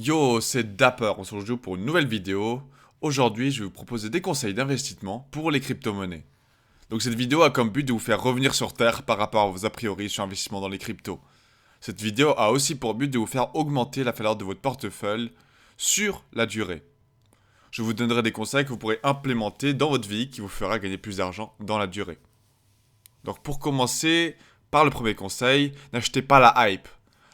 Yo, c'est Dapper, on se retrouve pour une nouvelle vidéo. Aujourd'hui, je vais vous proposer des conseils d'investissement pour les crypto-monnaies. Donc cette vidéo a comme but de vous faire revenir sur Terre par rapport à vos a priori sur l'investissement dans les cryptos. Cette vidéo a aussi pour but de vous faire augmenter la valeur de votre portefeuille sur la durée. Je vous donnerai des conseils que vous pourrez implémenter dans votre vie qui vous fera gagner plus d'argent dans la durée. Donc pour commencer, par le premier conseil, n'achetez pas la hype.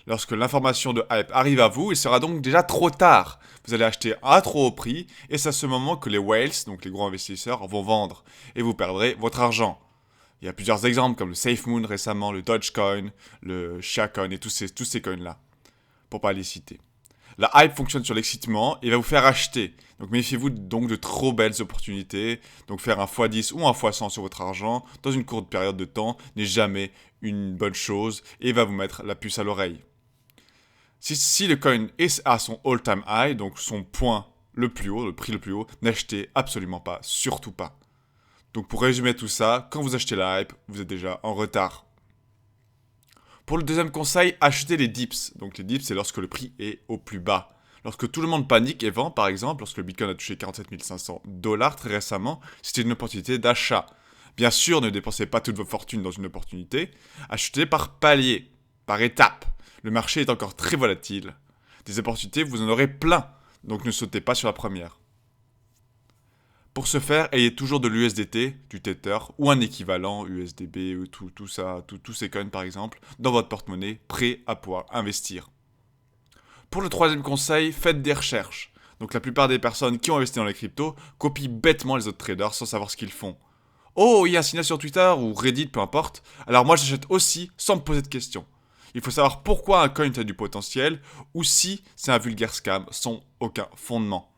Lorsque l'information de hype arrive à vous, il sera donc déjà trop tard. Vous allez acheter à trop haut prix et c'est à ce moment que les whales, donc les gros investisseurs, vont vendre et vous perdrez votre argent. Il y a plusieurs exemples comme le SafeMoon récemment, le Dogecoin, le Shiacoin et tous ces coins-là, pour pas les citer. La hype fonctionne sur l'excitement et va vous faire acheter. Donc méfiez-vous donc de trop belles opportunités. Donc faire un x10 ou un x100 sur votre argent dans une courte période de temps n'est jamais une bonne chose et va vous mettre la puce à l'oreille. Si le coin est à son all-time high, donc son point le plus haut, le prix le plus haut, n'achetez absolument pas, surtout pas. Donc pour résumer tout ça, quand vous achetez la hype, vous êtes déjà en retard. Pour le deuxième conseil, achetez les dips. Donc les dips, c'est lorsque le prix est au plus bas. Lorsque tout le monde panique et vend, par exemple, lorsque le Bitcoin a touché 47 500 dollars très récemment, c'était une opportunité d'achat. Bien sûr, ne dépensez pas toutes vos fortunes dans une opportunité. Achetez par palier, par étape. Le marché est encore très volatile. Des opportunités, vous en aurez plein. Donc ne sautez pas sur la première. Pour ce faire, ayez toujours de l'USDT, du Tether ou un équivalent USDB ou tout ça, tous ces coins par exemple, dans votre porte-monnaie, prêt à pouvoir investir. Pour le troisième conseil, faites des recherches. Donc la plupart des personnes qui ont investi dans les cryptos copient bêtement les autres traders sans savoir ce qu'ils font. Oh, il y a un signal sur Twitter ou Reddit, peu importe. Alors moi j'achète aussi sans me poser de questions. Il faut savoir pourquoi un coin a du potentiel ou si c'est un vulgaire scam sans aucun fondement.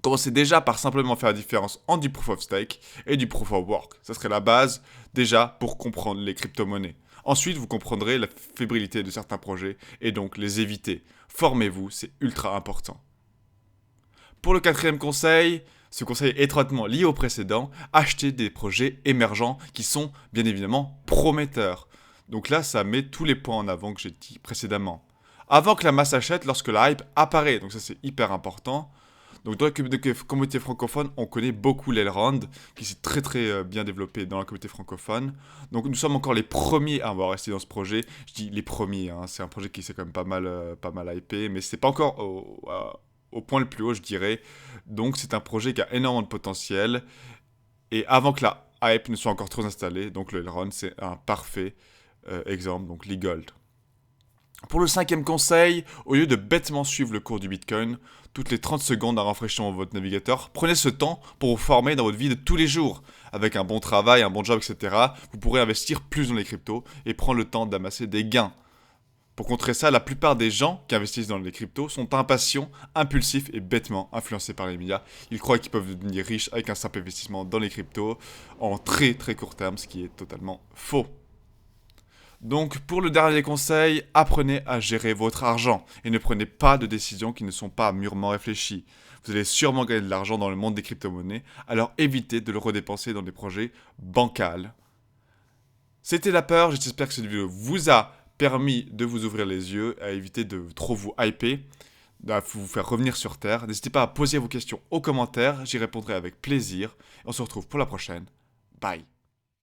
Commencez déjà par simplement faire la différence entre du proof of stake et du proof of work. Ça serait la base déjà pour comprendre les crypto-monnaies. Ensuite, vous comprendrez la fébrilité de certains projets et donc les éviter. Formez-vous, c'est ultra important. Pour le quatrième conseil, ce conseil est étroitement lié au précédent, achetez des projets émergents qui sont bien évidemment prometteurs. Donc là, ça met tous les points en avant que j'ai dit précédemment. Avant que la masse achète, lorsque la hype apparaît, donc ça c'est hyper important. Donc dans la communauté francophone, on connaît beaucoup l'Elrond, qui s'est très bien développé dans la communauté francophone. Donc nous sommes encore les premiers à avoir resté dans ce projet. Je dis les premiers, hein, c'est un projet qui s'est quand même pas mal hypé, mais c'est pas encore au point le plus haut, je dirais. Donc c'est un projet qui a énormément de potentiel. Et avant que la hype ne soit encore trop installée, donc le Elrond, c'est un parfait exemple, donc l'e-gold. Pour le cinquième conseil, au lieu de bêtement suivre le cours du Bitcoin, toutes les 30 secondes en rafraîchissant votre navigateur, prenez ce temps pour vous former dans votre vie de tous les jours. Avec un bon travail, un bon job, etc., vous pourrez investir plus dans les cryptos et prendre le temps d'amasser des gains. Pour contrer ça, la plupart des gens qui investissent dans les cryptos sont impatients, impulsifs et bêtement influencés par les médias. Ils croient qu'ils peuvent devenir riches avec un simple investissement dans les cryptos en très court terme, ce qui est totalement faux. Donc pour le dernier conseil, apprenez à gérer votre argent et ne prenez pas de décisions qui ne sont pas mûrement réfléchies. Vous allez sûrement gagner de l'argent dans le monde des crypto-monnaies, alors évitez de le redépenser dans des projets bancals. C'était la peur, j'espère que cette vidéo vous a permis de vous ouvrir les yeux, à éviter de trop vous hyper, à vous faire revenir sur Terre. N'hésitez pas à poser vos questions aux commentaires, j'y répondrai avec plaisir. On se retrouve pour la prochaine. Bye.